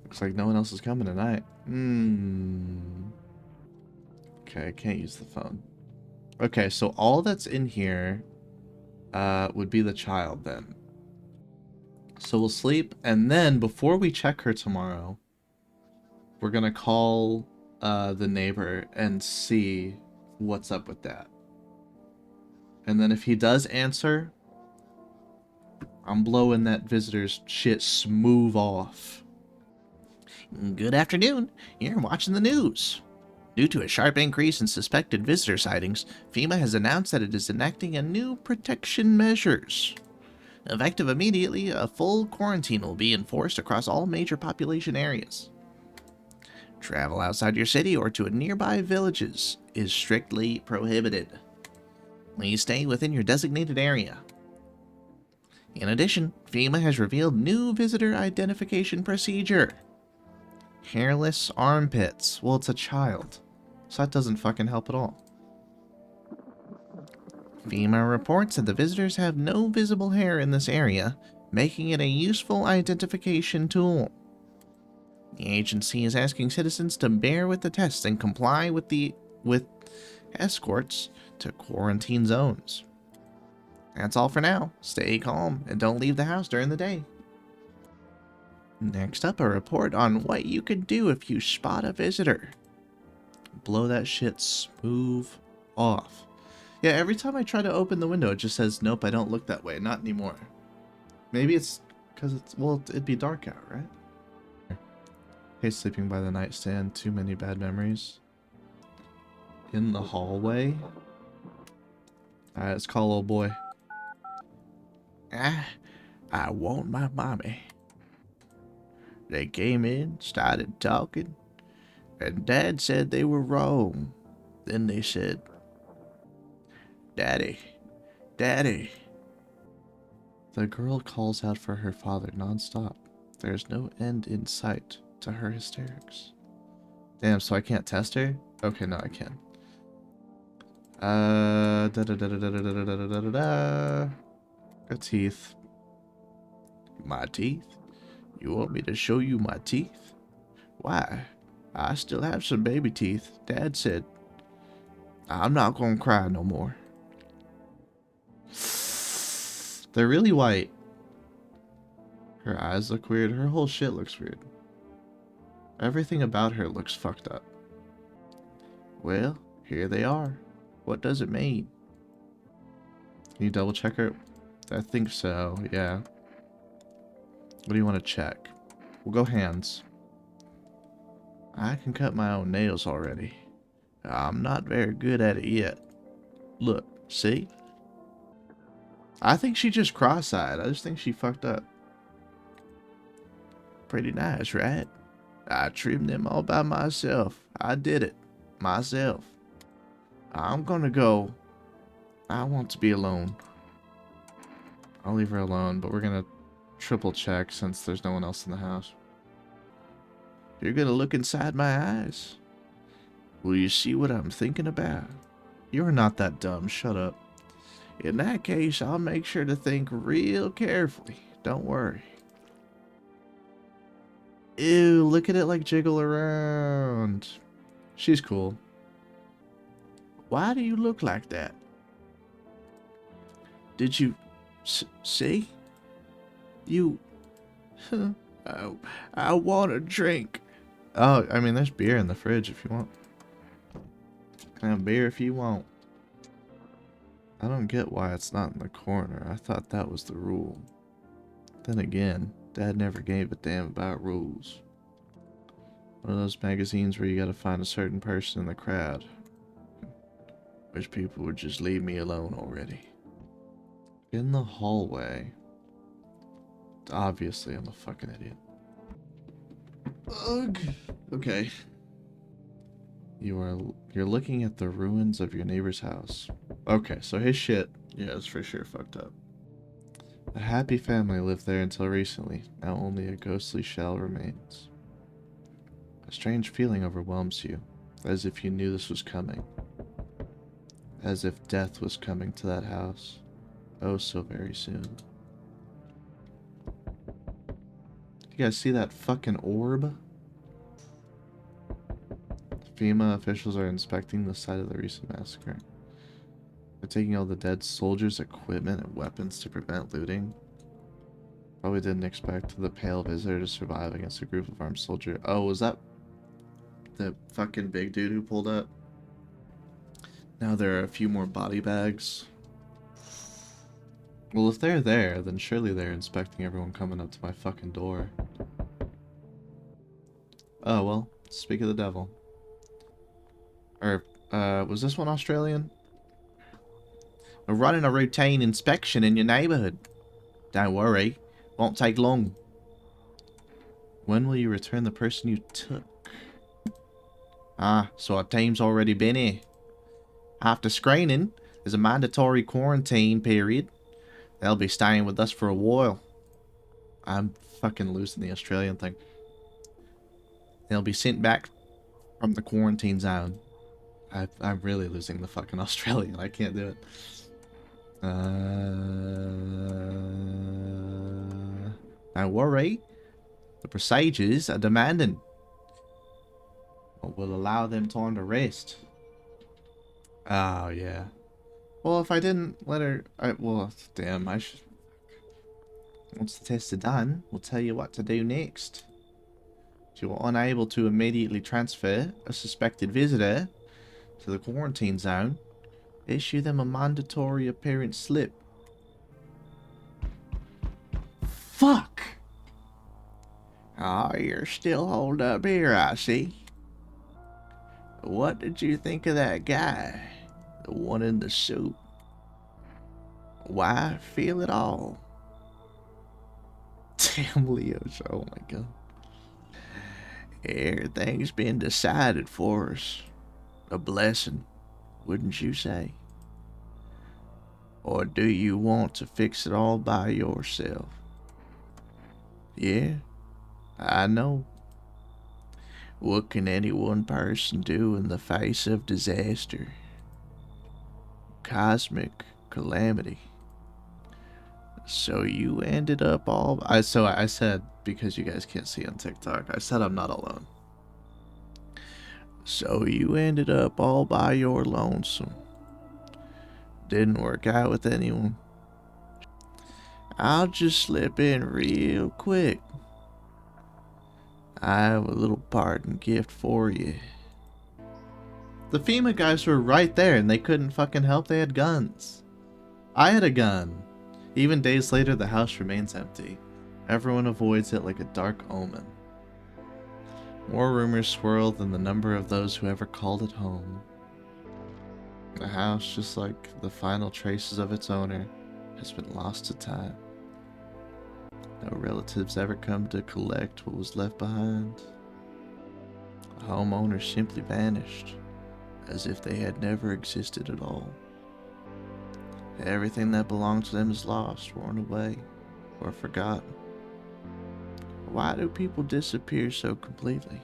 Looks like no one else is coming tonight. Okay, I can't use the phone. Okay, so all that's in here would be the child then. So we'll sleep, and then before we check her tomorrow, we're gonna call the neighbor and see what's up with that. And then if he does answer, I'm blowing that visitor's shit smooth off. Good afternoon. You're watching the news. Due to a sharp increase in suspected visitor sightings, FEMA has announced that it is enacting a new protection measures. Effective immediately, a full quarantine will be enforced across all major population areas. Travel outside your city or to nearby villages is strictly prohibited. Please stay within your designated area. In addition, FEMA has revealed new visitor identification procedure. Hairless armpits. Well, it's a child, so that doesn't fucking help at all. FEMA reports that the visitors have no visible hair in this area, making it a useful identification tool. The agency is asking citizens to bear with the tests and comply with escorts to quarantine zones. That's all for now. Stay calm and don't leave the house during the day. Next up, a report on what you can do if you spot a visitor. Blow that shit smooth off. Yeah, every time I try to open the window, it just says, nope, I don't look that way. Not anymore. Maybe it's because well, it'd be dark out, right? Hey, sleeping by the nightstand. Too many bad memories. In the hallway. Alright, let's call old boy. I want my mommy. They came in, started talking, and Dad said they were wrong. Then they said, Daddy, Daddy. The girl calls out for her father nonstop. There's no end in sight to her hysterics. Damn, so I can't test her? Okay, no, I can. Her teeth. My teeth? You want me to show you my teeth? Why? I still have some baby teeth. Dad said, I'm not gonna cry no more. They're really white. Her eyes look weird. Her whole shit looks weird. Everything about her looks fucked up. Well, here they are. What does it mean? Can you double check her? I think so, yeah. What do you want to check? We'll go hands. I can cut my own nails already. I'm not very good at it yet. Look, see? I think she just cross-eyed. I just think she fucked up. Pretty nice, right? I trimmed them all by myself. I did it. Myself. I'm gonna go. I want to be alone. I'll leave her alone, but we're gonna triple check since there's no one else in the house. You're gonna look inside my eyes. Will you see what I'm thinking about? You're not that dumb. Shut up. In that case, I'll make sure to think real carefully. Don't worry. Ew, look at it like jiggle around. She's cool. Why do you look like that? Did you see? You... I want a drink. Oh, I mean, there's beer in the fridge if you want. Can I have beer if you want. I don't get why it's not in the corner. I thought that was the rule. Then again, Dad never gave a damn about rules. One of those magazines where you gotta find a certain person in the crowd. Wish people would just leave me alone already. In the hallway. Obviously, I'm a fucking idiot. Ugh. Okay. You're looking at the ruins of your neighbor's house. Okay, so his shit, yeah, it's for sure fucked up. A happy family lived there until recently. Now only a ghostly shell remains. A strange feeling overwhelms you, as if you knew this was coming. As if death was coming to that house. Oh, so very soon. You guys see that fucking orb? FEMA officials are inspecting the site of the recent massacre. They're taking all the dead soldiers' equipment and weapons to prevent looting. Probably didn't expect the pale visitor to survive against a group of armed soldiers. Oh, was that the fucking big dude who pulled up? Now there are a few more body bags. Well, if they're there, then surely they're inspecting everyone coming up to my fucking door. Oh, well, speak of the devil. Or, was this one Australian? We're running a routine inspection in your neighborhood. Don't worry, won't take long. When will you return the person you took? Ah, so our team's already been here. After screening, there's a mandatory quarantine period. They'll be staying with us for a while. I'm fucking losing the Australian thing. They'll be sent back from the quarantine zone. I'm really losing the fucking Australian. I can't do it. Don't worry. The procedures are demanding. But we'll allow them time to rest. Oh, yeah. Well, if I didn't let her... well, damn, I should... Once the test is done, we'll tell you what to do next. If you are unable to immediately transfer a suspected visitor to the quarantine zone, issue them a mandatory appearance slip. Fuck! Oh, you're still holed up here, I see. What did you think of that guy? The one in the suit? Why feel it all? Damn, Leo. Oh my god. Everything's been decided for us. A blessing, wouldn't you say? Or do you want to fix it all by yourself? Yeah, I know. What can any one person do in the face of disaster? Cosmic calamity. So you ended up all... I said, because you guys can't see on TikTok, I said I'm not alone. So you ended up all by your lonesome. Didn't work out with anyone. I'll just slip in real quick. I have a little parting gift for you. The FEMA guys were right there and they couldn't fucking help. They had guns. I had a gun. Even days later, the house remains empty. Everyone avoids it like a dark omen. More rumors swirl than the number of those who ever called it home. The house, just like the final traces of its owner, has been lost to time. No relatives ever come to collect what was left behind. The homeowner simply vanished, as if they had never existed at all. Everything that belonged to them is lost, worn away, or forgotten. Why do people disappear so completely?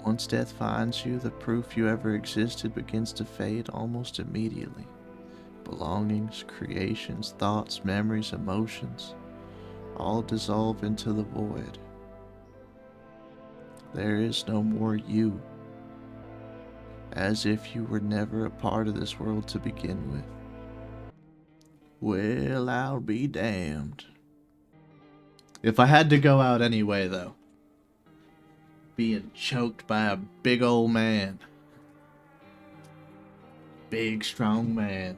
Once death finds you, the proof you ever existed begins to fade almost immediately. Belongings, creations, thoughts, memories, emotions, all dissolve into the void. There is no more you, as if you were never a part of this world to begin with. Well, I'll be damned. If I had to go out anyway, though, being choked by a big old man. Big, strong man.